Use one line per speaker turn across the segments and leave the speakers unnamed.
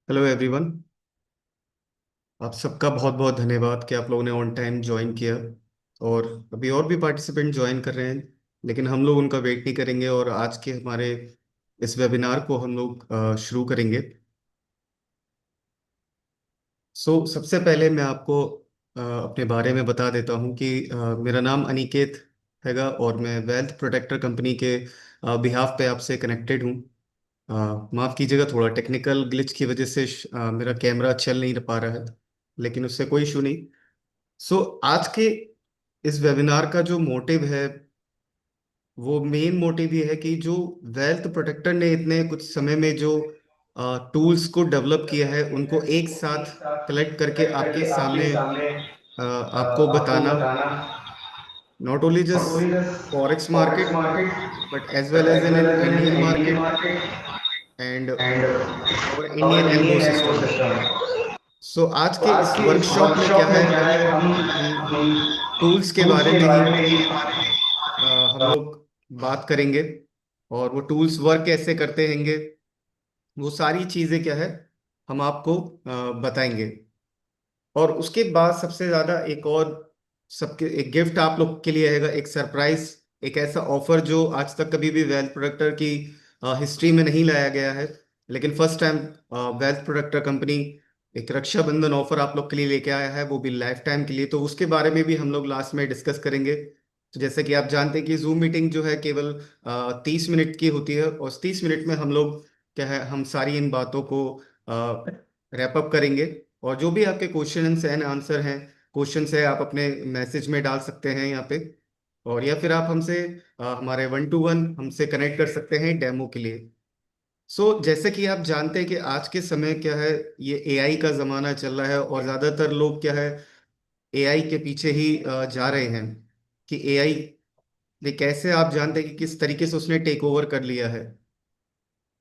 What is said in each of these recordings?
Hello everyone. आप सबका बहुत बहुत धन्यवाद कि आप लोगों ने ऑन टाइम ज्वाइन किया। और अभी और भी पार्टिसिपेंट ज्वाइन कर रहे हैं, लेकिन हम लोग उनका वेट नहीं करेंगे और आज के हमारे इस वेबिनार को हम लोग शुरू करेंगे। सबसे पहले मैं आपको अपने बारे में बता देता हूँ कि मेरा नाम अनिकेत हैगा और मैं वेल्थ प्रोटेक्टर कंपनी के बिहाफ पे आपसे कनेक्टेड हूँ। माफ़ कीजिएगा, थोड़ा टेक्निकल ग्लिच की वजह से मेरा कैमरा चल नहीं पा रहा है, लेकिन उससे कोई इशू नहीं। आज के इस वेबिनार का जो मोटिव है, वो मेन मोटिव ये है कि जो वेल्थ प्रोटेक्टर ने इतने कुछ समय में जो टूल्स को डेवलप किया है उनको एक साथ कलेक्ट करके आपके सामने आपको
आपको
बताना,
बताना।
Not only
not
just
only the
forex
forex
market
market
but as well
but
as
as
in
well
in
as in
Indian
Indian
market
market
and
and
और
our
Indian algo
Indian algo
system.
system।
आज
तो
के
आज
इस
के इस
workshop में क्या
वर्कशॉप
है,
में क्या
हम
है,
हम
हम
टूल्स के
टूल्स
बारे
के
में ही
बारे में ही
हम लोग बात करेंगे। और वो टूल्स वर्क कैसे करते हैंगे, वो सारी चीज़ें क्या है हम आपको बताएंगे। और उसके बाद सबसे ज़्यादा एक और सबके एक गिफ्ट आप लोग के लिए रहेगा, एक सरप्राइज, एक ऐसा ऑफर जो आज तक कभी भी वेल्थ प्रोडक्टर की हिस्ट्री में नहीं लाया गया है, लेकिन फर्स्ट टाइम वेल्थ प्रोडक्टर कंपनी एक रक्षाबंधन ऑफर आप लोग के लिए लेके आया है, वो भी लाइफ टाइम के लिए। तो उसके बारे में भी हम लोग लास्ट में डिस्कस करेंगे। तो जैसे कि आप जानते हैं कि जूम मीटिंग जो है केवल 30 मिनट की होती है, और 30 मिनट में हम लोग क्या है हम सारी इन बातों को रैप अप करेंगे। और जो भी आपके क्वेश्चन एंड आंसर हैं, क्वेश्चन है आप अपने मैसेज में डाल सकते हैं यहाँ पे, और या फिर आप हमसे हमारे 1-to-1 हमसे कनेक्ट कर सकते हैं डेमो के लिए। जैसे कि आप जानते हैं कि आज के समय क्या है, ये एआई का जमाना चल रहा है और ज्यादातर लोग क्या है एआई के पीछे ही जा रहे हैं कि एआई ये कैसे, आप जानते हैं कि किस तरीके से उसने टेक ओवर कर लिया है,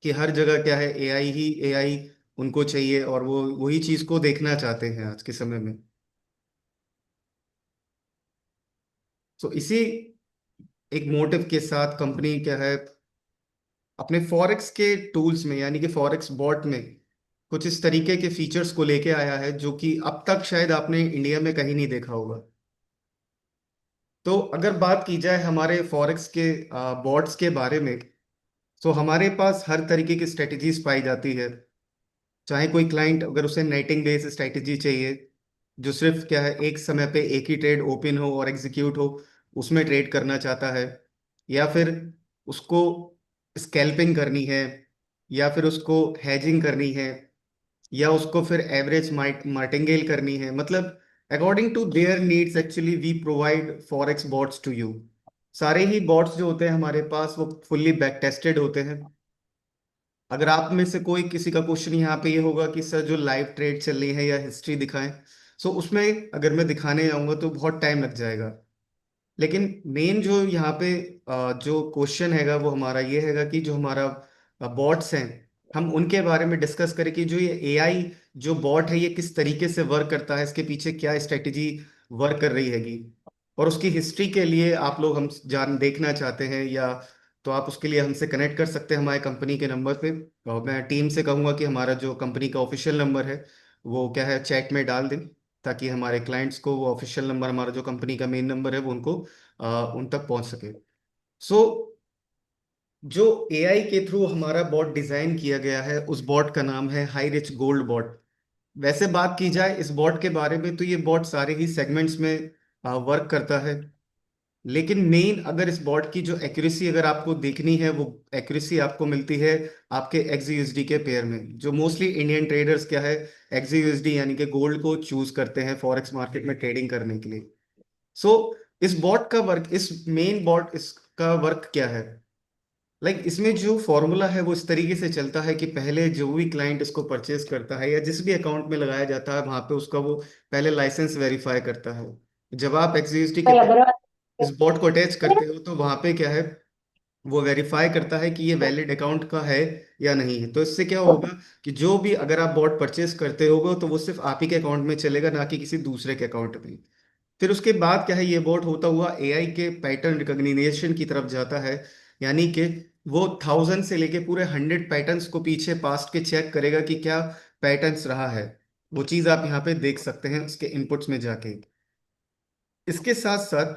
कि हर जगह क्या है एआई ही एआई उनको चाहिए और वो वही चीज को देखना चाहते हैं आज के समय में। इसी एक मोटिव के साथ कंपनी क्या है अपने फॉरेक्स के टूल्स में यानी कि फॉरेक्स बॉट में कुछ इस तरीके के फीचर्स को लेके आया है जो कि अब तक शायद आपने इंडिया में कहीं नहीं देखा होगा। तो अगर बात की जाए हमारे फॉरेक्स के बॉट्स के बारे में, तो हमारे पास हर तरीके की स्ट्रेटजीज पाई जाती है। चाहे कोई क्लाइंट अगर उसे नेटिंग बेस्ड स्ट्रेटजी चाहिए जो सिर्फ क्या है एक समय पे एक ही ट्रेड ओपन हो और एग्जीक्यूट हो, उसमें ट्रेड करना चाहता है, या फिर उसको स्कैल्पिंग करनी है, या फिर उसको हैजिंग करनी है, या उसको फिर एवरेज मार्टिंगेल करनी है, मतलब according to their needs actually we provide forex bots to you. सारे ही बॉट्स जो होते हैं हमारे पास वो फुल्ली बैक टेस्टेड होते हैं। अगर आप में से कोई किसी का क्वेश्चन यहाँ पे ये होगा कि सर जो लाइव ट्रेड चल रही है या हिस्ट्री दिखाएं, उसमें अगर मैं दिखाने जाऊंगा तो बहुत टाइम लग जाएगा। लेकिन मेन जो यहाँ पे जो क्वेश्चन हैगा वो हमारा ये हैगा कि जो हमारा बॉट्स हैं हम उनके बारे में डिस्कस करें कि जो ये एआई जो बॉट है ये किस तरीके से वर्क करता है, इसके पीछे क्या स्ट्रेटेजी वर्क कर रही हैगी, और उसकी हिस्ट्री के लिए आप लोग हम जान देखना चाहते हैं या तो आप उसके लिए हमसे कनेक्ट कर सकते हैं हमारे कंपनी के नंबर पे। और मैं टीम से कहूँगा कि हमारा जो कंपनी का ऑफिशियल नंबर है वो क्या है चैट में डाल दें, ताकि हमारे क्लाइंट्स को वो ऑफिशियल नंबर हमारा जो कंपनी का मेन नंबर है वो उनको उन तक पहुंच सके। सो जो एआई के थ्रू हमारा बॉट डिजाइन किया गया है उस बॉट का नाम है हाई रिच गोल्ड बॉट। वैसे बात की जाए इस बॉट के बारे में तो ये बॉट सारे ही सेगमेंट्स में वर्क करता है, लेकिन मेन अगर इस बॉट की जो एक्यूरेसी अगर आपको देखनी है वो एक्यूरेसी आपको मिलती है आपके एक्सयूएसडी के पेयर में, जो मोस्टली इंडियन ट्रेडर्स क्या है एक्सयूएसडी यानी कि गोल्ड को चूज करते हैं फॉरेक्स मार्केट में ट्रेडिंग करने के लिए। सो इस बॉट का वर्क, इस मेन बॉट इसका वर्क क्या है, इसमें जो फॉर्मूला है वो इस तरीके से चलता है कि पहले जो भी क्लाइंट इसको परचेज करता है या जिस भी अकाउंट में लगाया जाता है वहां पे उसका वो पहले लाइसेंस वेरीफाई करता है। जब आप एक्सयूएसडी के इस बॉट को अटैच करते हो तो वहां पे क्या है वो वेरीफाई करता है कि ये वैलिड अकाउंट का है या नहीं है। तो इससे क्या होगा कि जो भी अगर आप बॉट परचेस करते होगे तो वो सिर्फ आप ही के अकाउंट में चलेगा, ना कि किसी दूसरे के अकाउंट में। फिर उसके बाद क्या है ये बोट होता हुआ एआई के पैटर्न रिकॉग्निशन की तरफ जाता है, यानी कि वो 1000 से लेके पूरे 100 पैटर्न्स को पीछे पास्ट के चेक करेगा कि क्या पैटर्न्स रहा है, वो चीज आप यहाँ पे देख सकते हैं उसके इनपुट्स में जाके। इसके साथ साथ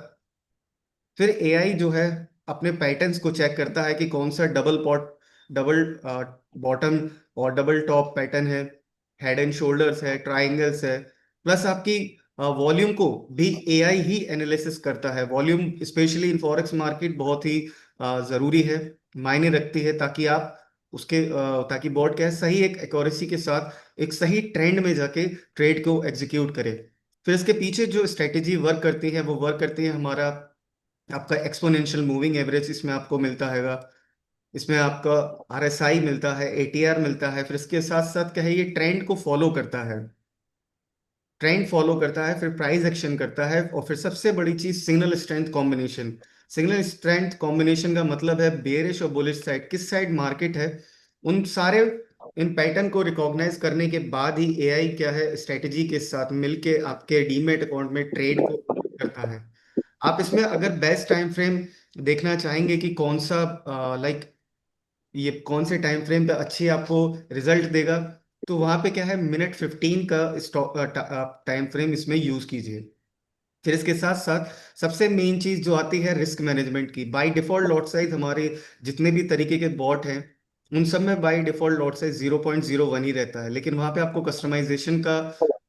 फिर एआई जो है अपने पैटर्न्स को चेक करता है कि कौन सा डबल बॉटम और डबल टॉप पैटर्न है, हेड एंड शोल्डर्स है, ट्राइंगल्स है, प्लस आपकी वॉल्यूम को भी एआई ही एनालिसिस करता है। Volume specially in forex market बहुत ही जरूरी है, मायने रखती है, ताकि आप ताकि बॉट क्या है सही एक एक्यूरेसी के साथ एक सही ट्रेंड में जाके ट्रेड को एग्जीक्यूट करे। फिर इसके पीछे जो स्ट्रेटेजी वर्क करती है वो वर्क करती है हमारा आपका एक्सपोनेंशियल मूविंग एवरेज, इसमें आपको मिलता हैगा, इसमें आपका आरएसआई मिलता है, एटीआर मिलता है। फिर इसके साथ साथ क्या है, ये ट्रेंड को फॉलो करता है, ट्रेंड फॉलो करता है, फिर प्राइस एक्शन करता है, और फिर सबसे बड़ी चीज signal strength combination. Signal strength combination का मतलब है बेरिश और बुलिश साइड किस साइड मार्केट है, उन सारे इन पैटर्न को रिकॉग्नाइज करने के बाद ही एआई क्या है स्ट्रेटेजी के साथ मिलके आपके डीमेट अकाउंट में ट्रेड को करता है। आप इसमें अगर बेस्ट टाइम फ्रेम देखना चाहेंगे कि कौन सा लाइक ये कौन से टाइम फ्रेम पे अच्छी आपको रिजल्ट देगा, तो वहां पे क्या है मिनट 15 का स्टॉक टाइम फ्रेम इसमें यूज कीजिए। फिर इसके साथ साथ सबसे मेन चीज जो आती है रिस्क मैनेजमेंट की, बाय डिफॉल्ट लॉट साइज हमारे जितने भी तरीके के बॉट हैं उन सब में बाय डिफॉल्ट लॉट साइज 0.01 ही रहता है, लेकिन वहां पे आपको कस्टमाइजेशन का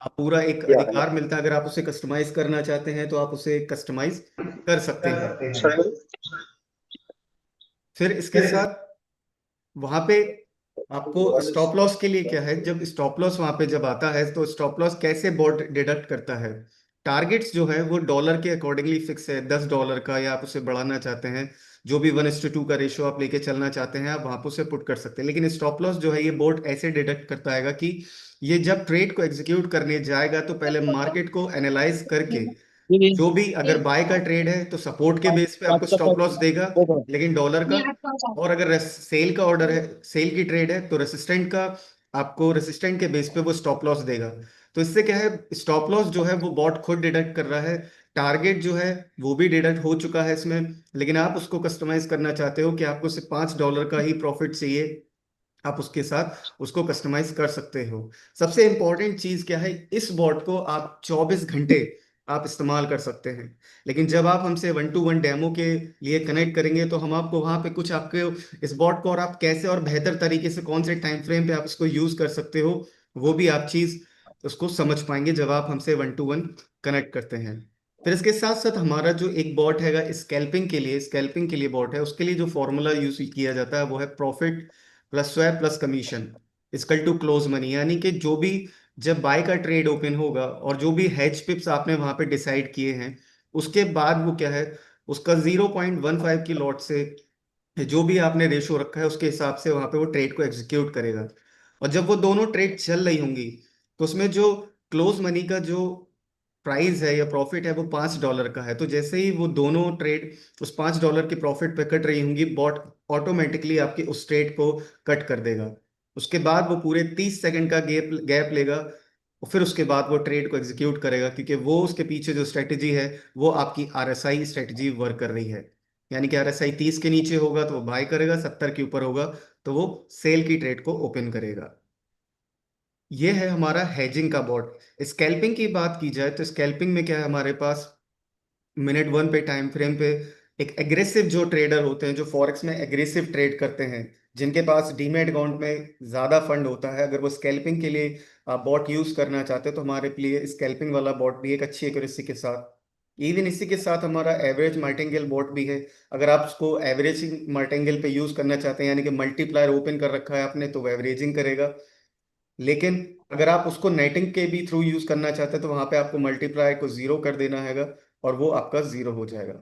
पूरा एक अधिकार मिलता है। अगर आप उसे कस्टमाइज करना चाहते हैं तो आप उसे कस्टमाइज कर सकते हैं। फिर इसके साथ वहां पे आपको स्टॉप लॉस के लिए क्या है, जब स्टॉप लॉस वहां पे जब आता है तो स्टॉप लॉस कैसे बोर्ड डिडक्ट करता है, टारगेट्स जो है वो डॉलर के अकॉर्डिंगली फिक्स है, $10 का, या आप उसे बढ़ाना चाहते हैं जो भी 1:2 का रेशियो आप लेके चलना चाहते हैं आप वहां पर उसे पुट कर सकते हैं। लेकिन स्टॉप लॉस जो है ये बोर्ड ऐसे डिडक्ट करता है कि ये जब ट्रेड को एग्जीक्यूट करने जाएगा तो पहले मार्केट को एनालाइज करके जो भी अगर बाय का ट्रेड है तो सपोर्ट के बेस पे आपको स्टॉप लॉस देगा, लेकिन डॉलर का, और अगर सेल का ऑर्डर है, सेल की ट्रेड है, तो रेसिस्टेंट का आपको रेसिस्टेंट के बेस पे वो स्टॉप लॉस देगा। तो इससे क्या है स्टॉप लॉस जो है वो बॉट खुद डिडक्ट कर रहा है, टारगेट जो है वो भी डिडक्ट हो चुका है इसमें, लेकिन आप उसको कस्टमाइज करना चाहते हो कि आपको सिर्फ $5 का ही प्रॉफिट चाहिए, आप उसके साथ उसको कस्टमाइज कर सकते हो। सबसे इंपॉर्टेंट चीज क्या है, इस बॉट को आप 24 घंटे आप इस्तेमाल कर सकते हैं, लेकिन जब आप हमसे 1-to-1 डेमो के लिए कनेक्ट करेंगे तो हम आपको वहां पे कुछ आपके इस बॉट को और आप कैसे और बेहतर तरीके से कौन से टाइम फ्रेम पे आप इसको यूज कर सकते हो वो भी आप चीज उसको समझ पाएंगे जब आप हमसे 1-to-1 कनेक्ट करते हैं। फिर इसके साथ साथ हमारा जो एक बॉट हैगा स्कैल्पिंग के लिए बॉट है, उसके लिए जो फॉर्मूला यूज किया जाता है वो है profit plus swap plus commission equal to close money. यानी कि जो भी जब बाय का ट्रेड ओपन होगा और जो भी हेज पिप्स आपने वहां पे डिसाइड किए हैं उसके बाद वो क्या है उसका 0.15 की लॉट से जो भी आपने रेशो रखा है उसके हिसाब से वहां पे वो ट्रेड को एग्जीक्यूट करेगा। और जब वो दोनों ट्रेड चल रही होंगी तो उसमें जो क्लोज मनी का जो प्राइस है या प्रॉफिट है वो $5 का है, तो जैसे ही वो दोनों ट्रेड उस $5 के प्रॉफिट पे कट रही होंगी बॉट ऑटोमेटिकली आपके उस ट्रेड को कट कर देगा। उसके बाद वो पूरे 30 सेकंड का गैप गैप लेगा और फिर उसके बाद वो ट्रेड को एग्जीक्यूट करेगा, क्योंकि वो उसके पीछे जो स्ट्रेटेजी है वो आपकी आरएसआई स्ट्रेटेजी वर्क कर रही है। यानी कि आरएसआई 30 के नीचे होगा तो वो बाय करेगा, 70 के ऊपर होगा तो वो सेल की ट्रेड को ओपन करेगा। ये है हमारा हेजिंग का बॉट। स्कैल्पिंग की बात की जाए तो स्कैल्पिंग में क्या है हमारे पास मिनट 1 पे टाइम फ्रेम पे एक एग्रेसिव जो ट्रेडर होते हैं जो फॉरेक्स में एग्रेसिव ट्रेड करते हैं, जिनके पास डीमेट अकाउंट में ज्यादा फंड होता है, अगर वो स्कैल्पिंग के लिए बॉट यूज करना चाहते हैं तो हमारे लिए स्कैल्पिंग वाला बॉट भी एक अच्छी एक्यूरेसी के साथ, इवन इसी के साथ हमारा एवरेज मार्टिंगेल बॉट भी है। अगर आप उसको एवरेजिंग मार्टिंगेल पे यूज करना चाहते हैं यानी कि मल्टीप्लायर ओपन कर रखा है आपने तो वो एवरेजिंग करेगा, लेकिन अगर आप उसको नेटिंग के भी थ्रू यूज करना चाहते हैं तो वहां पे आपको मल्टीप्लाई को 0 कर देना हैगा और वो आपका 0 हो जाएगा।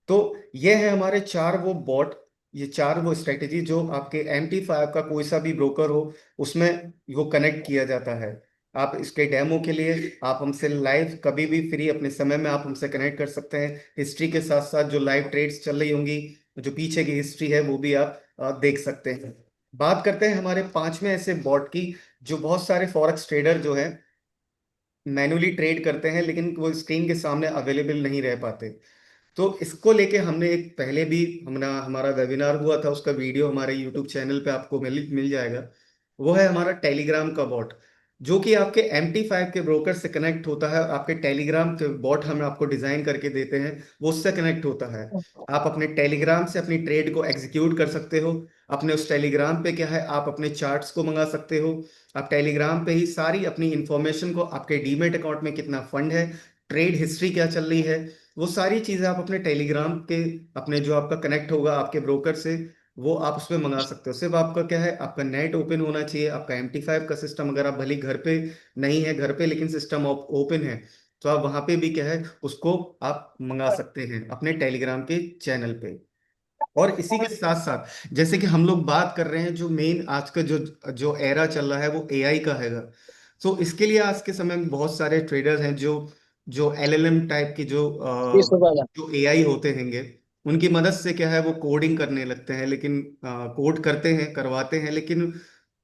तो ये है हमारे चार वो बॉट, ये चार वो स्ट्रेटेजी जो आपके MT5 का कोई सा भी ब्रोकर हो उसमें वो कनेक्ट किया जाता है। आप इसके डेमो के लिए आप हमसे लाइव कभी भी फ्री अपने समय में आप हमसे कनेक्ट कर सकते हैं। हिस्ट्री के साथ साथ जो लाइव ट्रेड्स चल रही होंगी, जो पीछे की हिस्ट्री है वो भी आप देख सकते हैं। बात करते हैं हमारे पांचवें ऐसे बॉट की जो बहुत सारे फॉरेक्स ट्रेडर जो है मैनुअली ट्रेड करते हैं लेकिन वो स्क्रीन के सामने अवेलेबल नहीं रह पाते। तो इसको लेके हमने एक पहले भी हमारा वेबिनार हुआ था, उसका वीडियो हमारे यूट्यूब चैनल पे आपको मिल मिल जाएगा। वो है हमारा टेलीग्राम का बॉट। जो कि आपके MT5 के ब्रोकर से कनेक्ट होता है, और आपके टेलीग्राम के बॉट हम आपको डिजाइन करके देते हैं, वो उससे कनेक्ट होता है। आप अपने टेलीग्राम से अपनी ट्रेड को एग्जीक्यूट कर सकते हो। अपने उस टेलीग्राम पे क्या है, आप अपने चार्ट्स को मंगा सकते हो। आप टेलीग्राम पे ही सारी अपनी इंफॉर्मेशन को, आपके डीमेट अकाउंट में कितना फंड है, ट्रेड हिस्ट्री क्या चल रही है, वो सारी चीजें आप अपने टेलीग्राम के, अपने जो आपका कनेक्ट होगा आपके ब्रोकर से, वो आप उसमें मंगा सकते हो। सिर्फ आपका क्या है, आपका नेट ओपन होना चाहिए, आपका MT5 का सिस्टम, अगर आप भले घर पे नहीं है, घर पे लेकिन सिस्टम ओपन है, तो आप वहां पे भी क्या है, उसको आप मंगा सकते हैं अपने टेलीग्राम के चैनल पे। और इसी के साथ साथ, जैसे कि हम लोग बात कर रहे हैं, जो मेन आज का जो जो एरा चल रहा है वो AI का हैगा। तो इसके लिए आज के समय में बहुत सारे ट्रेडर्स हैं जो जो LLM टाइप की जो AI होते हैंगे, उनकी मदद से क्या है, वो कोडिंग करने लगते हैं, लेकिन कोड करते हैं, करवाते हैं, लेकिन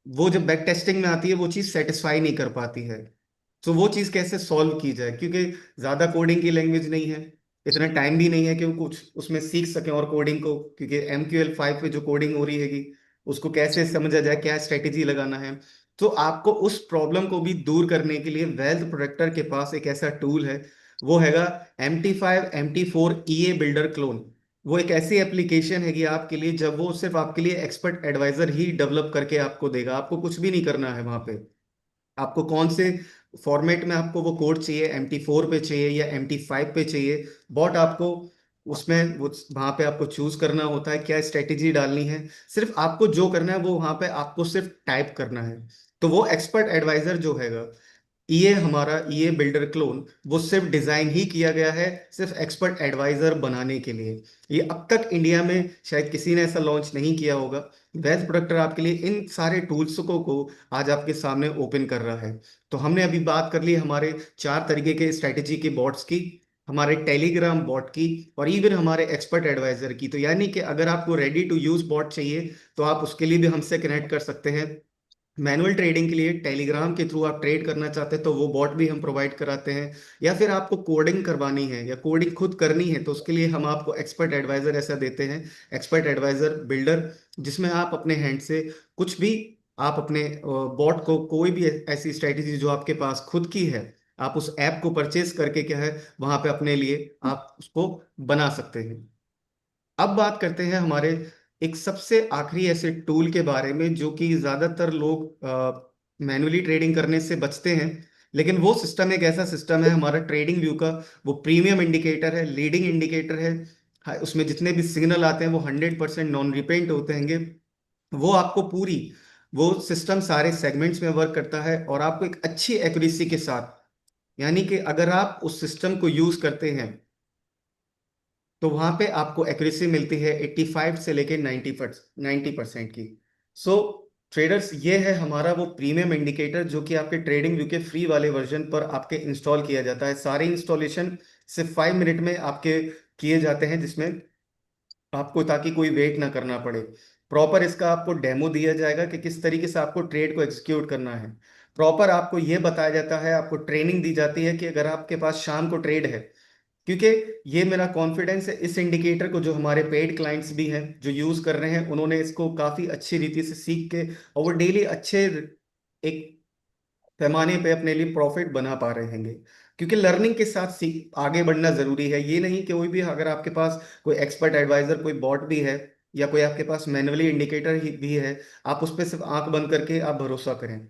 वो जब बैक टेस्टिंग में आती है वो चीज़ सेटिस्फाई नहीं कर पाती है। तो वो चीज़ कैसे सॉल्व की जाए, क्योंकि ज़्यादा कोडिंग की लैंग्वेज नहीं है, इतना टाइम भी नहीं है कि वो कुछ उसमें सीख सकें और कोडिंग को, क्योंकि MQL5 पे जो कोडिंग हो रही हैगी, उसको कैसे समझा जाए, क्या स्ट्रेटेजी लगाना है। तो आपको उस प्रॉब्लम को भी दूर करने के लिए वेल्थ प्रोटेक्टर के पास एक ऐसा टूल है, वो हैगा MT5 MT4 EA builder clone. वो एक ऐसी एप्लीकेशन है कि आपके लिए, जब वो सिर्फ आपके लिए एक्सपर्ट एडवाइजर ही डेवलप करके आपको देगा, आपको कुछ भी नहीं करना है वहां पे। आपको कौन से फॉर्मेट में आपको वो कोड चाहिए, MT4 पे चाहिए या MT5 पे चाहिए, बॉट आपको उसमें वो वहां पे आपको चूज करना होता है, क्या स्ट्रेटेजी डालनी है। सिर्फ आपको जो करना है वो वहां पे आपको सिर्फ टाइप करना है। तो वो एक्सपर्ट एडवाइजर जो हैगा, हमारा ये बिल्डर क्लोन, वो सिर्फ डिजाइन ही किया गया है सिर्फ एक्सपर्ट एडवाइजर बनाने के लिए। ये अब तक इंडिया में शायद किसी ने ऐसा लॉन्च नहीं किया होगा। वेल्थ प्रोडक्टर आपके लिए इन सारे टूल्स को आज आपके सामने ओपन कर रहा है। तो हमने अभी बात कर ली हमारे 4 तरीके के स्ट्रेटेजी के बॉट्स की, हमारे टेलीग्राम बॉट की, और इवन हमारे एक्सपर्ट एडवाइजर की। तो यानी कि अगर आपको रेडी टू यूज बॉट चाहिए, तो आप उसके लिए भी हमसे कनेक्ट कर सकते हैं। मैनुअल ट्रेडिंग के लिए टेलीग्राम के थ्रू आप ट्रेड करना चाहते हैं, तो वो बॉट भी हम प्रोवाइड कराते हैं। या फिर आपको कोडिंग करवानी है या कोडिंग खुद करनी है, तो उसके लिए हम आपको एक्सपर्ट एडवाइजर ऐसा देते हैं, एक्सपर्ट एडवाइजर बिल्डर, जिसमें आप अपने हैंड से कुछ भी, आप अपने बॉट को कोई भी ऐसी स्ट्रेटेजी जो आपके पास खुद की है, आप उस ऐप को परचेज करके क्या है, वहां पे अपने लिए आप उसको बना सकते हैं। अब बात करते हैं हमारे एक सबसे आखिरी ऐसे टूल के बारे में, जो कि ज्यादातर लोग मैनुअली ट्रेडिंग करने से बचते हैं। लेकिन वो सिस्टम एक ऐसा सिस्टम है हमारा ट्रेडिंग व्यू का, वो प्रीमियम इंडिकेटर है, लीडिंग इंडिकेटर है। हाँ, उसमें जितने भी सिग्नल आते हैं वो 100% नॉन रिपेंट होते हैं। वो आपको पूरी, वो सिस्टम सारे सेगमेंट्स में वर्क करता है, और आपको एक अच्छी एक्यूरेसी के साथ, यानी कि अगर आप उस सिस्टम को यूज करते हैं, तो वहां पे आपको एक्यूरेसी मिलती है 85 से लेके 90% की। सो ट्रेडर्स, ये है हमारा वो प्रीमियम इंडिकेटर, जो कि आपके ट्रेडिंग व्यू के फ्री वाले वर्जन पर आपके इंस्टॉल किया जाता है। सारे इंस्टॉलेशन सिर्फ 5 मिनट में आपके किए जाते हैं, जिसमें आपको, ताकि कोई वेट ना करना पड़े। प्रॉपर इसका आपको डेमो दिया जाएगा कि किस तरीके से आपको ट्रेड को एग्जीक्यूट करना है। प्रॉपर आपको ये बताया जाता है, आपको ट्रेनिंग दी जाती है कि अगर आपके पास शाम को ट्रेड है, क्योंकि ये मेरा कॉन्फिडेंस है इस इंडिकेटर को, जो हमारे पेड क्लाइंट्स भी हैं जो यूज कर रहे हैं, उन्होंने इसको काफी अच्छी रीति से सीख के, और वो डेली अच्छे एक पैमाने पे अपने लिए प्रॉफिट बना पा रहे हैं। क्योंकि लर्निंग के साथ सीख आगे बढ़ना जरूरी है। ये नहीं कि कोई भी, अगर आपके पास कोई एक्सपर्ट एडवाइजर, कोई बॉट भी है, या कोई आपके पास मैनुअली इंडिकेटर ही भी है, आप उस पर सिर्फ आंख बंद करके आप भरोसा करें।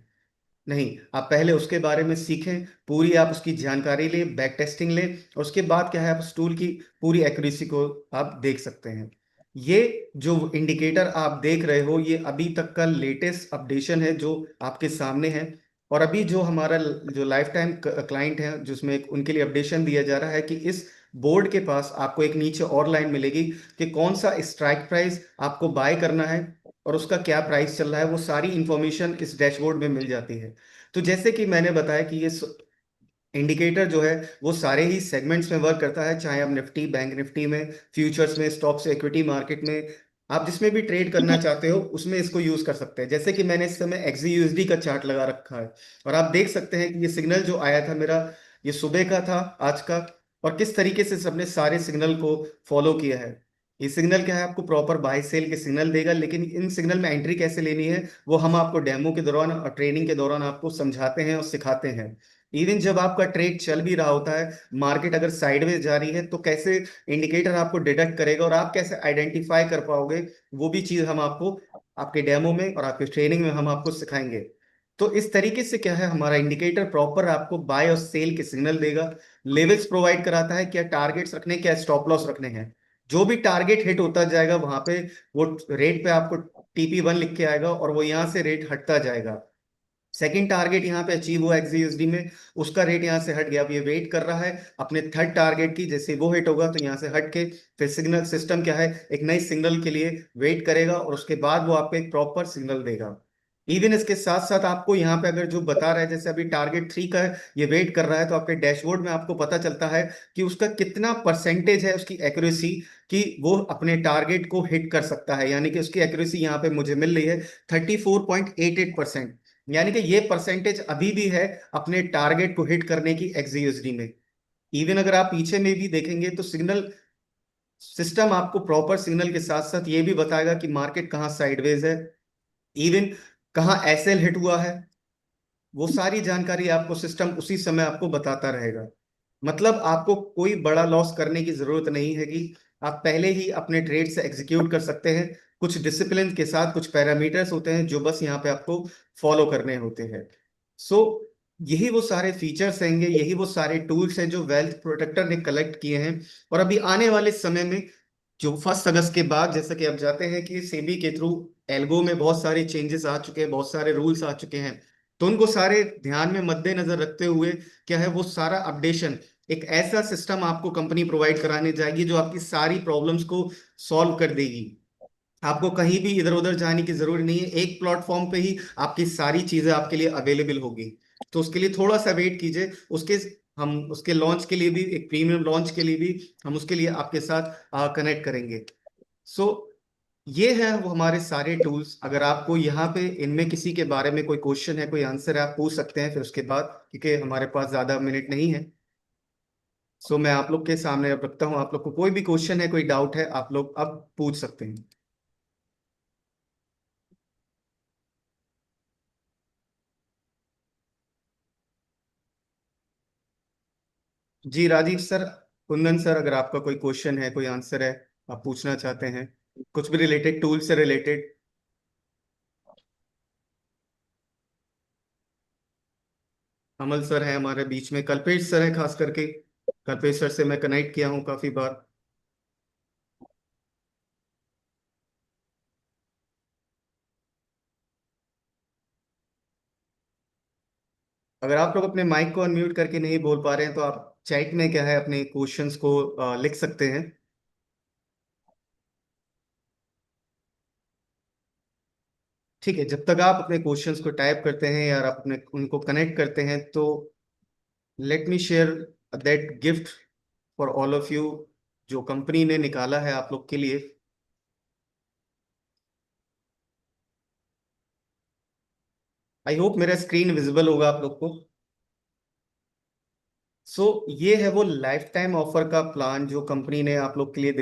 नहीं, आप पहले उसके बारे में सीखें, पूरी आप उसकी जानकारी लें, बैक टेस्टिंग लें, और उसके बाद क्या है, आप उस टूल की पूरी एक्यूरेसी को आप देख सकते हैं। ये जो इंडिकेटर आप देख रहे हो, ये अभी तक का लेटेस्ट अपडेशन है जो आपके सामने है। और अभी जो हमारा जो लाइफ टाइम क्लाइंट है, जिसमें उनके लिए अपडेशन दिया जा रहा है कि इस बोर्ड के पास आपको एक नीचे और लाइन मिलेगी कि कौन सा स्ट्राइक प्राइस आपको बाय करना है, और उसका क्या प्राइस चल रहा है, वो सारी इंफॉर्मेशन इस डैशबोर्ड में मिल जाती है। तो जैसे कि मैंने बताया कि ये इंडिकेटर जो है वो सारे ही सेगमेंट्स में वर्क करता है, चाहे आप निफ्टी, बैंक निफ्टी में, फ्यूचर्स में, स्टॉक्स, इक्विटी मार्केट में, आप जिसमें भी ट्रेड करना चाहते हो उसमें इसको यूज कर सकते हैं। जैसे कि मैंने इस समय XZUSD का चार्ट लगा रखा है, और आप देख सकते हैं कि ये सिग्नल जो आया था मेरा, ये सुबह का था आज का, और किस तरीके से सबने सारे सिग्नल को फॉलो किया है। ये सिग्नल क्या है, आपको प्रॉपर बाय सेल के सिग्नल देगा, लेकिन इन सिग्नल में एंट्री कैसे लेनी है वो हम आपको डेमो के दौरान और ट्रेनिंग के दौरान आपको समझाते हैं और सिखाते हैं। इवन जब आपका ट्रेड चल भी रहा होता है, मार्केट अगर साइडवेज जा रही है, तो कैसे इंडिकेटर आपको डिटेक्ट करेगा और आप कैसे आइडेंटिफाई कर पाओगे, वो भी चीज हम आपको आपके डेमो में और आपके ट्रेनिंग में हम आपको सिखाएंगे। तो इस तरीके से क्या है, हमारा इंडिकेटर प्रॉपर आपको बाय और सेल के सिग्नल देगा, लेवल्स प्रोवाइड कराता है, क्या टारगेट्स रखने, क्या स्टॉप लॉस रखने हैं। जो भी टारगेट हिट होता जाएगा वहां पे वो रेट पे आपको TP1 लिख के आएगा और वो यहाँ से रेट हटता जाएगा। सेकंड टारगेट यहाँ पे अचीव हुआ XUSD में, उसका रेट यहाँ से हट गया, अब ये वेट कर रहा है अपने थर्ड टारगेट की, जैसे वो हिट होगा तो यहाँ से हट के फिर सिग्नल सिस्टम क्या है, एक नई सिग्नल के लिए वेट करेगा और उसके बाद वो आपको एक प्रॉपर सिग्नल देगा। इवन इसके साथ साथ आपको यहाँ पे अगर जो बता रहा है, जैसे अभी टारगेट 3 का है, ये वेट कर रहा है, तो आपके डैशबोर्ड में आपको पता चलता है कि उसका कितना परसेंटेज है उसकी एक्यूरेसी, कि वो अपने टारगेट को हिट कर सकता है। यानी कि उसकी एक्यूरेसी यहाँ पे मुझे मिल रही है 34.88%। यानी कि ये परसेंटेज अभी भी है अपने टारगेट को हिट करने की XUSD में। इवन अगर आप पीछे में भी देखेंगे तो सिग्नल सिस्टम आपको प्रॉपर सिग्नल के साथ साथ ये भी बताएगा कि मार्केट कहाँ साइडवेज है, इवन कहाँ SL हिट हुआ है, वो सारी जानकारी आपको सिस्टम उसी समय आपको बताता रहेगा। मतलब आपको कोई बड़ा लॉस करने की जरूरत नहीं है, कि आप पहले ही अपने ट्रेड से एग्जीक्यूट कर सकते हैं। कुछ डिसिप्लिन के साथ कुछ पैरामीटर्स होते हैं जो बस यहाँ पे आपको फॉलो करने होते हैं। सो यही वो सारे फीचर्स हैंगे, यही वो सारे टूल्स हैं जो वेल्थ प्रोटेक्टर ने कलेक्ट किए हैं। और अभी आने वाले समय में जो 1 अगस्त के बाद, जैसा कि आप जाते हैं कि सेबी के थ्रू एल्गो में बहुत सारे चेंजेस आ चुके हैं, बहुत सारे रूल्स आ चुके हैं, तो उनको सारे ध्यान में मद्देनजर रखते हुए क्या है, वो सारा अपडेशन एक ऐसा सिस्टम आपको कंपनी प्रोवाइड कराने जाएगी जो आपकी सारी प्रॉब्लम्स को सॉल्व कर देगी। आपको कहीं भी इधर उधर जाने की जरूरत नहीं है, एक प्लेटफॉर्म पे ही आपकी सारी चीजें आपके लिए अवेलेबल होगी। तो उसके लिए थोड़ा सा वेट कीजिए, उसके हम उसके लॉन्च के लिए भी, एक प्रीमियम लॉन्च के लिए भी हम उसके लिए आपके साथ कनेक्ट करेंगे। सो ये है वो हमारे सारे टूल्स। अगर आपको यहाँ पे इनमें किसी के बारे में कोई क्वेश्चन है, कोई आंसर है, आप पूछ सकते हैं फिर उसके बाद, क्योंकि हमारे पास ज्यादा मिनट नहीं है। सो मैं आप लोग के सामने अब रखता हूँ, आप लोग को कोई भी क्वेश्चन है, कोई डाउट है, आप लोग अब पूछ सकते हैं। जी राजीव सर, कुंदन सर, अगर आपका कोई क्वेश्चन है, कोई आंसर है, आप पूछना चाहते हैं, कुछ भी रिलेटेड, टूल से रिलेटेड। अमल सर है हमारे बीच में, कल्पेश सर है खास करके, कल्पेश सर से मैं कनेक्ट किया हूँ काफी बार। अगर आप लोग अपने माइक को अनम्यूट करके नहीं बोल पा रहे हैं तो आप चैट में क्या है अपने क्वेश्चंस को लिख सकते हैं। ठीक है, जब तक आप अपने क्वेश्चंस को टाइप करते हैं या आप अपने उनको कनेक्ट करते हैं, तो let me share that gift for all of you, जो कंपनी ने निकाला है आप लोग के लिए। आई होप मेरा स्क्रीन विजिबल होगा आप लोग को। ये है वो लाइफ टाइम ऑफर का प्लान जो कंपनी ने आप लोग के लिए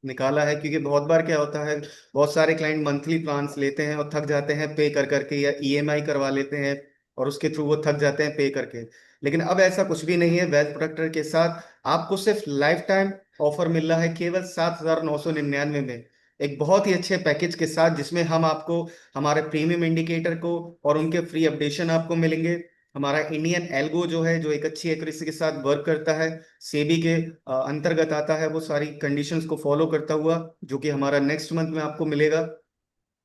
निकाला है। क्योंकि बहुत बार क्या होता है, बहुत सारे क्लाइंट मंथली प्लान्स लेते हैं और थक जाते हैं पे कर करके, या EMI करवा लेते हैं और उसके थ्रू वो थक जाते हैं पे करके। लेकिन अब ऐसा कुछ भी नहीं है, वेल्थ प्रोटेक्टर के साथ आपको सिर्फ लाइफ टाइम ऑफर मिल रहा है केवल 7,999 में, एक बहुत ही अच्छे पैकेज के साथ, जिसमें हम आपको हमारे प्रीमियम इंडिकेटर को और उनके फ्री अपडेशन आपको मिलेंगे। हमारा इंडियन एल्गो जो है, जो एक अच्छी एक्यूरेसी के साथ वर्क करता है, सेबी के अंतर्गत आता है, वो सारी कंडीशंस को फॉलो करता हुआ, जो कि हमारा नेक्स्ट मंथ में आपको मिलेगा,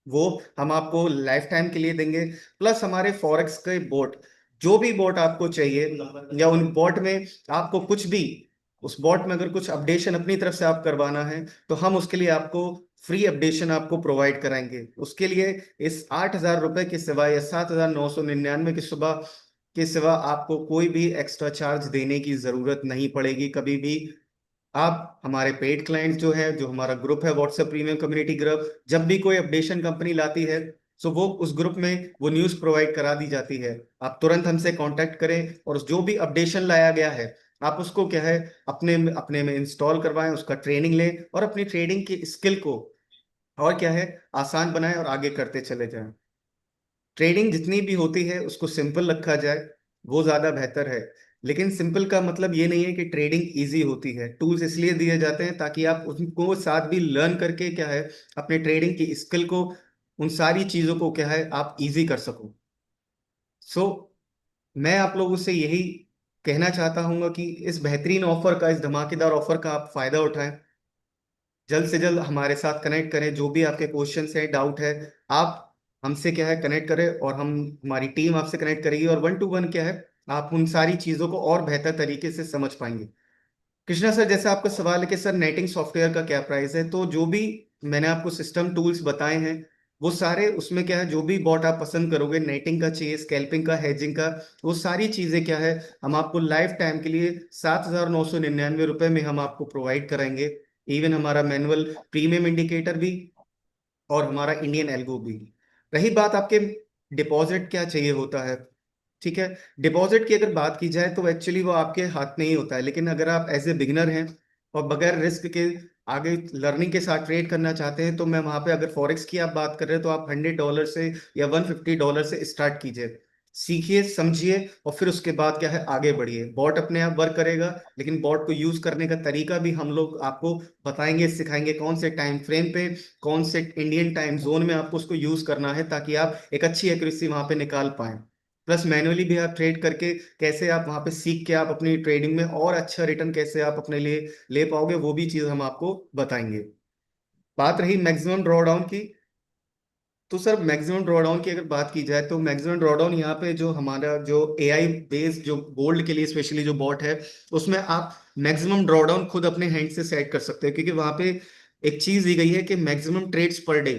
वो हम आपको लाइफ टाइम के लिए देंगे। प्लस हमारे फॉरेक्स के बोट, जो भी बोट आपको चाहिए, या उन बोट में आपको कुछ भी, उस बोट में अगर कुछ अपडेशन अपनी तरफ से आप करवाना है, तो हम उसके लिए आपको फ्री अपडेशन आपको प्रोवाइड कराएंगे। उसके लिए इस 8,000 रुपए के सिवा या 7,999 के सिवा आपको कोई भी एक्स्ट्रा चार्ज देने की जरूरत नहीं पड़ेगी कभी भी। आप हमारे पेड क्लाइंट्स जो है, जो हमारा ग्रुप है व्हाट्सएप प्रीमियम कम्युनिटी ग्रुप, जब भी कोई अपडेशन कंपनी लाती है, सो वो उस ग्रुप में वो न्यूज़ प्रोवाइड करा दी जाती है। आप तुरंत हमसे कांटेक्ट करें और जो भी अपडेशन लाया गया है आप उसको क्या है अपने अपने में इंस्टॉल करवाएं, उसका ट्रेनिंग लें और अपनी ट्रेडिंग की स्किल को और क्या है आसान बनाएं और आगे करते चले जाएं। ट्रेडिंग जितनी भी होती है उसको सिंपल रखा जाए, वो ज्यादा बेहतर है। लेकिन सिंपल का मतलब ये नहीं है कि ट्रेडिंग इजी होती है। टूल्स इसलिए दिए जाते हैं ताकि आप उनको साथ भी लर्न करके क्या है अपने ट्रेडिंग की स्किल को, उन सारी चीजों को क्या है आप इजी कर सको। सो मैं आप लोगों से यही कहना चाहता हूँ कि इस बेहतरीन ऑफर का, इस धमाकेदार ऑफर का आप फायदा उठाएं। जल्द से जल्द हमारे साथ कनेक्ट करें, जो भी आपके क्वेश्चंस है, डाउट है, आप हमसे क्या है कनेक्ट करें और हम, हमारी टीम आपसे कनेक्ट करेगी और वन टू वन क्या है आप उन सारी चीज़ों को और बेहतर तरीके से समझ पाएंगे। कृष्णा सर, जैसे आपका सवाल है कि सर नेटिंग सॉफ्टवेयर का क्या प्राइस है, तो जो भी मैंने आपको सिस्टम टूल्स बताए हैं वो सारे उसमें क्या है, जो भी बॉट आप पसंद करोगे, नेटिंग का चाहिए, स्कैल्पिंग का, हेजिंग का, वो सारी चीज़ें क्या है हम आपको लाइफ टाइम के लिए 7,999 रुपये में हम आपको प्रोवाइड कराएंगे। इवन हमारा मैनुअल प्रीमियम इंडिकेटर भी और हमारा इंडियन एल्गो भी। रही बात आपके डिपॉजिट क्या चाहिए होता है, ठीक है, डिपॉजिट की अगर बात की जाए तो एक्चुअली वो आपके हाथ में ही होता है। लेकिन अगर आप एज ए बिगिनर हैं और बगैर रिस्क के आगे लर्निंग के साथ ट्रेड करना चाहते हैं, तो मैं वहां पे, अगर फॉरेक्स की आप बात कर रहे हैं तो आप $100 से या $150 से स्टार्ट कीजिए। सीखिए, समझिए और फिर उसके बाद क्या है आगे बढ़िए। बॉट अपने आप वर्क करेगा, लेकिन बॉट को यूज करने का तरीका भी हम लोग आपको बताएंगे, सिखाएंगे, कौन से टाइम फ्रेम पे, कौन से इंडियन टाइम जोन में आपको उसको यूज करना है ताकि आप एक अच्छी एक्यूरेसी वहां पे निकाल पाए। प्लस मैनुअली भी आप ट्रेड करके कैसे आप वहां पे सीख के आप अपनी ट्रेडिंग में और अच्छा रिटर्न कैसे आप अपने लिए ले पाओगे, वो भी चीज हम आपको बताएंगे। बात रही मैक्सिमम ड्रॉडाउन की, तो सर मैक्सिमम ड्रॉडाउन की अगर बात की जाए तो मैक्सिमम ड्रॉडाउन यहाँ पे जो हमारा जो एआई बेस्ड जो गोल्ड के लिए स्पेशली जो बॉट है, उसमें आप मैक्सिमम ड्रॉडाउन खुद अपने हैंड से सेट कर सकते हो, क्योंकि वहां पे एक चीज दी गई है कि मैक्सिमम ट्रेड्स पर डे,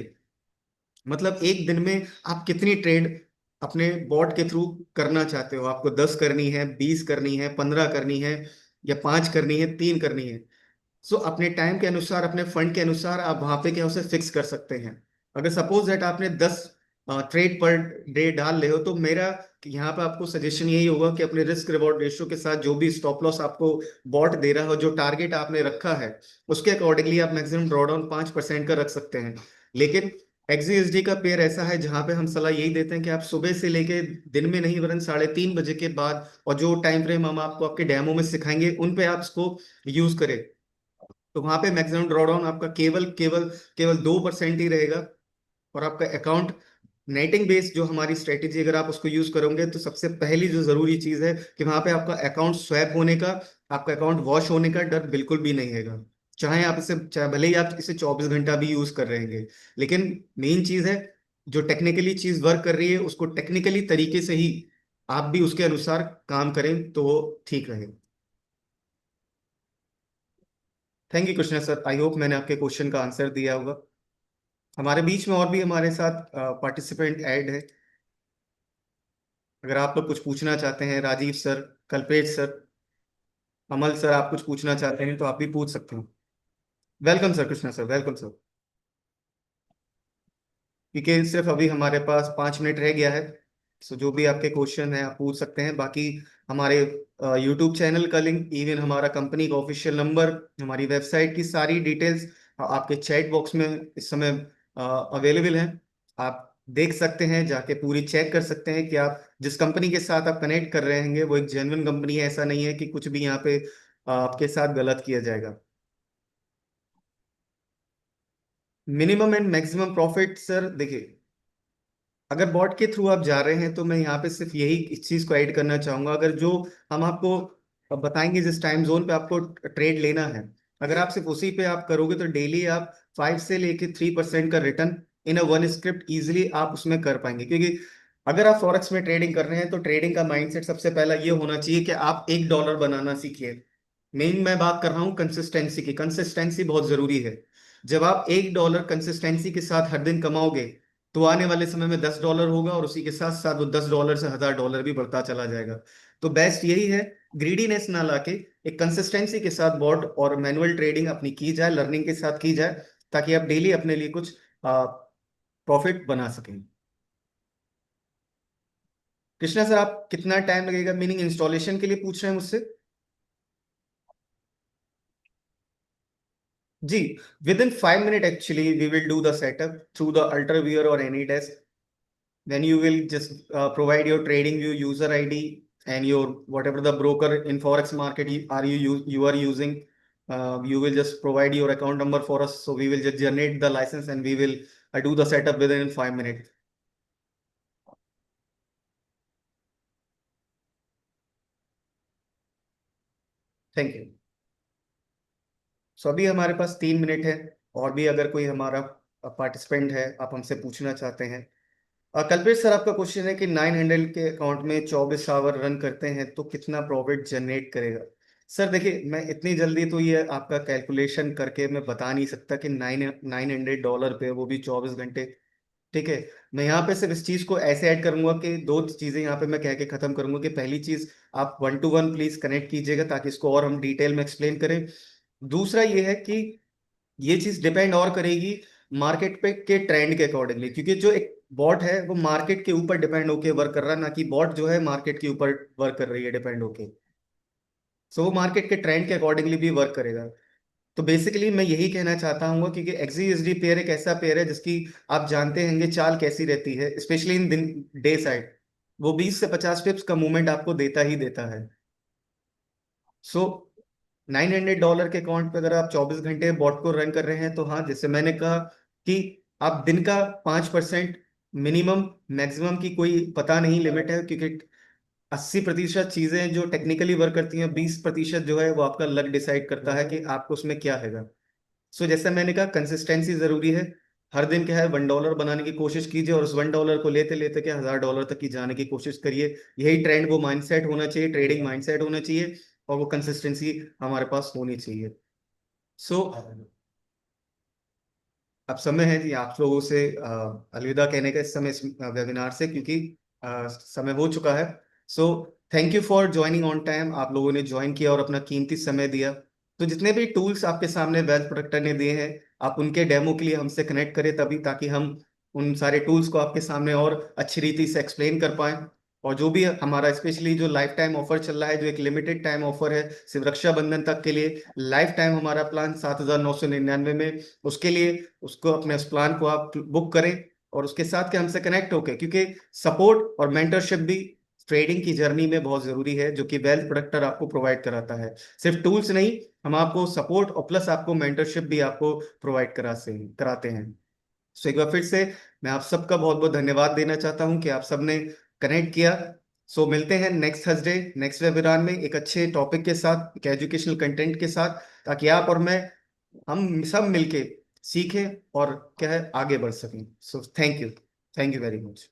मतलब एक दिन में आप कितनी ट्रेड अपने बॉट के थ्रू करना चाहते हो। आपको 10 करनी है, 20 करनी है, 15 करनी है, या 5 करनी है, 3 करनी है। सो अपने टाइम के अनुसार, अपने फंड के अनुसार आप वहां पे क्या उसे फिक्स कर सकते हैं। अगर सपोज दैट आपने 10 ट्रेड पर डे डाल रहे हो, तो मेरा यहाँ पे आपको सजेशन यही होगा कि अपने रिस्क रिवॉर्ड रेशियो के साथ जो भी स्टॉप लॉस आपको बॉट दे रहा हो, जो टारगेट आपने रखा है, उसके अकॉर्डिंगली आप मैक्सिमम ड्रॉडाउन 5% का रख सकते हैं। लेकिन एक्सयूएसडी का पेयर ऐसा है जहां पे हम सलाह यही देते हैं कि आप सुबह से लेके दिन में नहीं, वरन 3:30 बजे के बाद, और जो टाइम फ्रेम हम आपको आपके डेमो में सिखाएंगे उन पे आप इसको यूज करें। तो वहां पे मैक्सिमम ड्रॉडाउन आपका केवल केवल केवल 2% ही रहेगा। और आपका अकाउंट नेटिंग बेस्ड जो हमारी स्ट्रेटेजी, अगर आप उसको यूज करोगे तो सबसे पहली जो जरूरी चीज है कि वहां पे आपका अकाउंट स्वैप होने का, आपका अकाउंट वॉश होने का डर बिल्कुल भी नहीं है। चाहे आप इसे, चाहे भले ही आप इसे 24 घंटा भी यूज कर रहे हैं, लेकिन मेन चीज है जो टेक्निकली चीज वर्क कर रही है उसको टेक्निकली तरीके से ही आप भी उसके अनुसार काम करें तो वो ठीक रहे। Thank you Krishna sir, I hope मैंने आपके क्वेश्चन का आंसर दिया होगा। हमारे बीच में और भी हमारे साथ पार्टिसिपेंट ऐड है, अगर आप लोग कुछ पूछना चाहते हैं, राजीव सर, कल्पेश सर, अमल सर, आप कुछ पूछना चाहते हैं तो आप भी पूछ सकते हैं। Welcome sir, Krishna sir, welcome sir. क्योंकि सिर्फ अभी हमारे पास 5 मिनट रह गया है, सो जो भी आपके क्वेश्चन है आप पूछ सकते हैं। बाकी हमारे यूट्यूब चैनल का लिंक, इवन हमारा कंपनी का ऑफिशियल नंबर, हमारी वेबसाइट की सारी डिटेल्स आपके चैट बॉक्स में इस समय अवेलेबल हैं। आप देख सकते हैं, जाके पूरी चेक कर सकते हैं कि आप जिस कंपनी के साथ आप कनेक्ट कर रहे हैं वो एक जेन्युइन कंपनी है। ऐसा नहीं है कि कुछ भी यहाँ पे आपके साथ गलत किया जाएगा। Minimum and maximum profit sir देखिए, अगर बॉट के थ्रू आप जा रहे हैं तो मैं यहाँ पे सिर्फ यही इस चीज को ऐड करना चाहूंगा, अगर जो हम आपको बताएंगे जिस टाइम जोन पे आपको ट्रेड लेना है, अगर आप सिर्फ उसी पे आप करोगे तो डेली आप 5 से लेके 3% का return in a one script easily आप उसमें कर पाएंगे। क्योंकि अगर आप फॉरेक्स में ट्रेडिंग कर रहे हैं तो ट्रेडिंग का माइंडसेट सबसे पहला ये होना चाहिए कि आप $1 बनाना सीखिए। मेन मैं बात कर रहा हूँ कंसिस्टेंसी की, कंसिस्टेंसी बहुत जरूरी है। जब आप $1 कंसिस्टेंसी के साथ हर दिन कमाओगे, तो आने वाले समय में $10 होगा और उसी के साथ साथ वो $10 से $1,000 भी बढ़ता चला जाएगा। तो बेस्ट यही है, ग्रीडीनेस ना लाके एक कंसिस्टेंसी के साथ बोर्ड और मैनुअल ट्रेडिंग अपनी की जाए, लर्निंग के साथ की जाए, ताकि आप डेली अपने लिए कुछ प्रॉफिट बना सकें। कृष्णा सर, आप कितना टाइम लगेगा, मीनिंग इंस्टॉलेशन के लिए पूछ रहे हैं मुझसे? जी, within 5 minutes actually we will do the setup through the Ultraviewer or AnyDesk. Then you will just provide your trading view user ID and your whatever the broker in forex market you are using. You will just provide your account number for us, so we will just generate the license and we will do the setup within 5 minutes. Thank you. So अभी हमारे पास 3 minute है, और भी अगर कोई हमारा participant है, आप हमसे पूछना चाहते हैं। कल्पेश सर, आपका क्वेश्चन है कि 900 के अकाउंट में 24 आवर रन करते हैं तो कितना प्रॉफिट जनरेट करेगा। सर देखिए, मैं इतनी जल्दी तो ये आपका कैलकुलेशन करके मैं बता नहीं सकता कि 900 डॉलर पे, वो भी 24 घंटे। ठीक है। मैं यहाँ पे सिर्फ इस चीज को ऐसे ऐड करूंगा कि दो चीजें यहाँ पे मैं कह के खत्म करूंगा कि पहली चीज, आप 1 to 1 प्लीज कनेक्ट कीजिएगा ताकि इसको और हम डिटेल में एक्सप्लेन करें। दूसरा ये है कि ये चीज डिपेंड और करेगी मार्केट पे के ट्रेंड के अकॉर्डिंगली, क्योंकि जो एक बॉट है वो मार्केट के ऊपर डिपेंड होके वर्क कर रहा है, ना कि बॉट जो है मार्केट के ऊपर वर्क कर रही है डिपेंड होके। सो वो मार्केट के ट्रेंड के अकॉर्डिंगली भी वर्क करेगा। तो बेसिकली मैं यही कहना चाहता हूँ, क्योंकि एक्सजी पेयर एक ऐसा पेयर है जिसकी आप जानते होंगे चाल कैसी रहती है, स्पेशली इन दिन डे साइड। वो 20 से 50 पिप्स का मूवमेंट आपको देता ही देता है। सो 900 डॉलर के अकाउंट पे अगर आप 24 घंटे बॉट को रन कर रहे हैं, तो हाँ, जैसे मैंने कहा कि आप दिन का 5% मिनिमम, मैक्सिमम की कोई पता नहीं लिमिट है, क्योंकि 80% चीजें जो टेक्निकली वर्क करती हैं, 20% जो है वो आपका लक डिसाइड करता है कि आपको उसमें क्या है। सो जैसे मैंने कहा, कंसिस्टेंसी जरूरी है। हर दिन क्या है, $1 बनाने की कोशिश कीजिए और उस $1 को लेते लेते क्या $1000 तक की जाने की कोशिश करिए। यही ट्रेंड, वो माइंडसेट होना चाहिए, ट्रेडिंग माइंडसेट होना चाहिए, और वो कंसिस्टेंसी हमारे पास होनी चाहिए। सो अब समय है जी आप लोगों से अलविदा कहने का, इस समय इस वेबिनार से, क्योंकि समय हो चुका है। So thank you for joining on time, आप लोगों ने ज्वाइन किया और अपना कीमती समय दिया। तो जितने भी टूल्स आपके सामने वेल्थ प्रोडक्टर ने दिए हैं, आप उनके डेमो के लिए हमसे कनेक्ट करें तभी, ताकि हम उन सारे टूल्स को आपके सामने और अच्छी रीति से एक्सप्लेन कर पाएं। और जो भी हमारा स्पेशली जो लाइफ टाइम ऑफर चल रहा है, जो एक लिमिटेड टाइम ऑफर है सिर्फ रक्षाबंधन तक के लिए, लाइफ टाइम हमारा प्लान 7,999 में, उसके लिए उसको अपने उस प्लान को आप बुक करें। और उसके साथ के हमसे कनेक्ट होके, क्योंकि सपोर्ट और मेंटरशिप भी ट्रेडिंग की जर्नी में बहुत जरूरी है, जो कि वेल्थ प्रोडक्टर आपको प्रोवाइड कराता है। सिर्फ टूल्स नहीं, हम आपको सपोर्ट और प्लस आपको मेंटरशिप भी आपको प्रोवाइड कराते हैं। सो एक बार फिर से मैं आप सबका बहुत बहुत धन्यवाद देना चाहता हूं कि आप सबने कनेक्ट किया। सो मिलते हैं नेक्स्ट थर्सडे, नेक्स्ट वेबिनार में एक अच्छे टॉपिक के साथ, एक एजुकेशनल कंटेंट के साथ, ताकि आप और मैं, हम सब मिलके सीखें और क्या है आगे बढ़ सकें। So thank you, thank you very much.